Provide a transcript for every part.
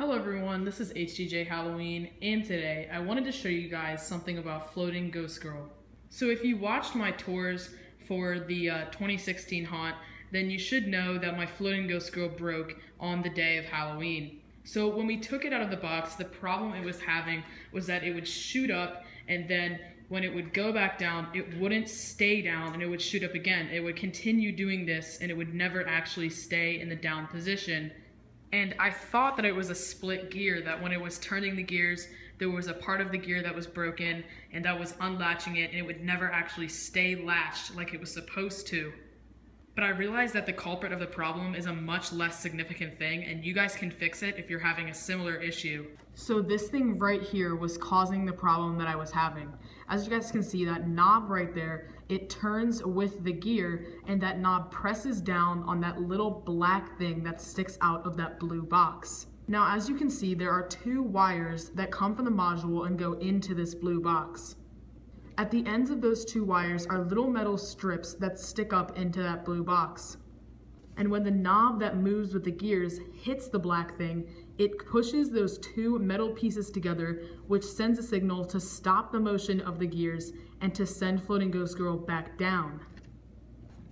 Hello everyone, this is HDJ Halloween, and today I wanted to show you guys something about Floating Ghost Girl. So if you watched my tours for the 2016 haunt, then you should know that my Floating Ghost Girl broke on the day of Halloween. So when we took it out of the box, the problem it was having was that it would shoot up, and then when it would go back down, it wouldn't stay down and it would shoot up again. It would continue doing this and it would never actually stay in the down position. And I thought that it was a split gear, that when it was turning the gears, there was a part of the gear that was broken and that was unlatching it, and it would never actually stay latched like it was supposed to. But I realized that the culprit of the problem is a much less significant thing, and you guys can fix it if you're having a similar issue. So this thing right here was causing the problem that I was having. As you guys can see, that knob right there, it turns with the gear, and that knob presses down on that little black thing that sticks out of that blue box. Now, as you can see, there are two wires that come from the module and go into this blue box. At the ends of those two wires are little metal strips that stick up into that blue box. And when the knob that moves with the gears hits the black thing, it pushes those two metal pieces together, which sends a signal to stop the motion of the gears and to send Floating Ghost Girl back down.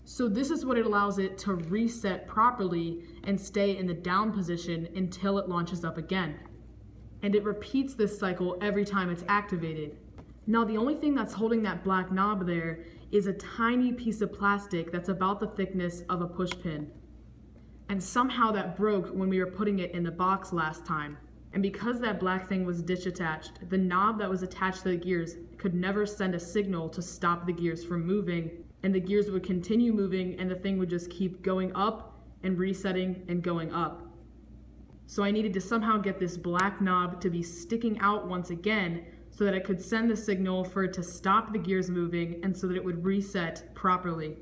So this is what it allows it to reset properly and stay in the down position until it launches up again. And it repeats this cycle every time it's activated. Now, the only thing that's holding that black knob there is a tiny piece of plastic that's about the thickness of a push pin. And somehow that broke when we were putting it in the box last time. And because that black thing was ditch attached, the knob that was attached to the gears could never send a signal to stop the gears from moving, and the gears would continue moving and the thing would just keep going up and resetting and going up. So I needed to somehow get this black knob to be sticking out once again, so that it could send the signal for it to stop the gears moving and so that it would reset properly.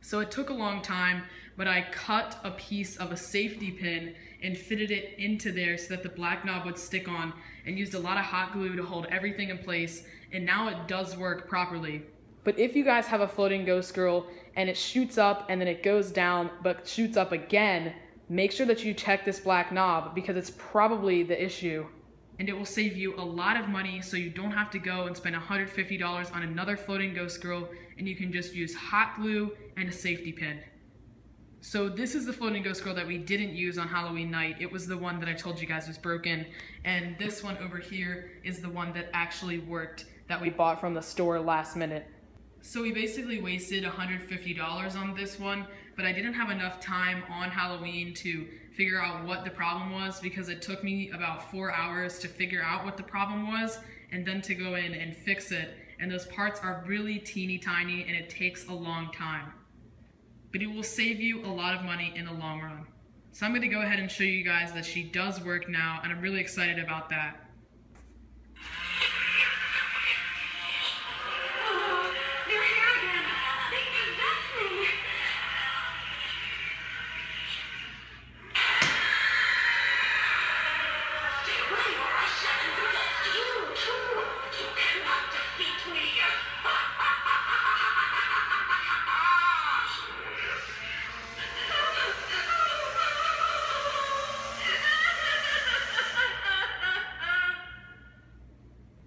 So it took a long time, but I cut a piece of a safety pin and fitted it into there so that the black knob would stick on, and used a lot of hot glue to hold everything in place, and now it does work properly. But if you guys have a Floating Ghost Girl and it shoots up and then it goes down but shoots up again, make sure that you check this black knob, because it's probably the issue. And it will save you a lot of money, so you don't have to go and spend $150 on another Floating Ghost Girl, and you can just use hot glue and a safety pin. So this is the Floating Ghost Girl that we didn't use on Halloween night. It was the one that I told you guys was broken, and this one over here is the one that actually worked, that we bought from the store last minute. So we basically wasted $150 on this one, but I didn't have enough time on Halloween to figure out what the problem was, because it took me about 4 hours to figure out what the problem was and then to go in and fix it. And those parts are really teeny tiny and it takes a long time. But it will save you a lot of money in the long run. So I'm going to go ahead and show you guys that she does work now, and I'm really excited about that.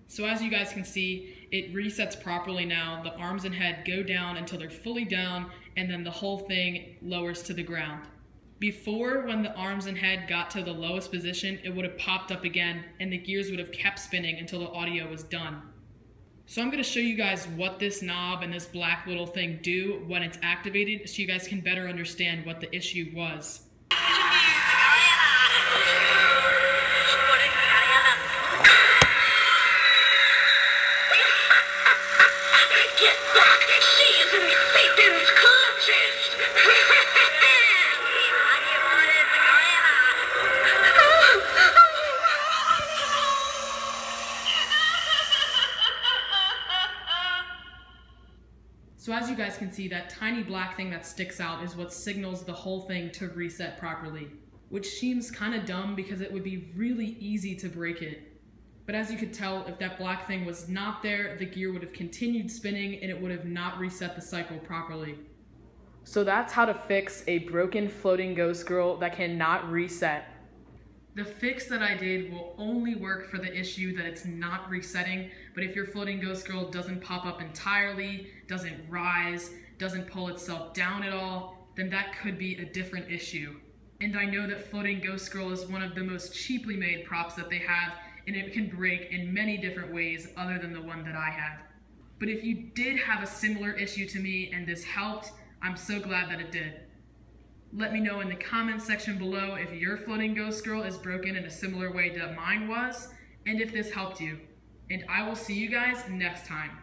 So as you guys can see, it resets properly now. The arms and head go down until they're fully down, and then the whole thing lowers to the ground. Before, when the arms and head got to the lowest position, it would have popped up again, and the gears would have kept spinning until the audio was done. So I'm going to show you guys what this knob and this black little thing do when it's activated, so you guys can better understand what the issue was. So as you guys can see, that tiny black thing that sticks out is what signals the whole thing to reset properly, which seems kind of dumb because it would be really easy to break it. But as you could tell, if that black thing was not there, the gear would have continued spinning and it would have not reset the cycle properly. So that's how to fix a broken Floating Ghost Girl that cannot reset. The fix that I did will only work for the issue that it's not resetting, but if your Floating Ghost Girl doesn't pop up entirely, doesn't rise, doesn't pull itself down at all, then that could be a different issue. And I know that Floating Ghost Girl is one of the most cheaply made props that they have, and it can break in many different ways other than the one that I had. But if you did have a similar issue to me and this helped, I'm so glad that it did. Let me know in the comments section below if your Floating Ghost Girl is broken in a similar way that mine was, and if this helped you. And I will see you guys next time.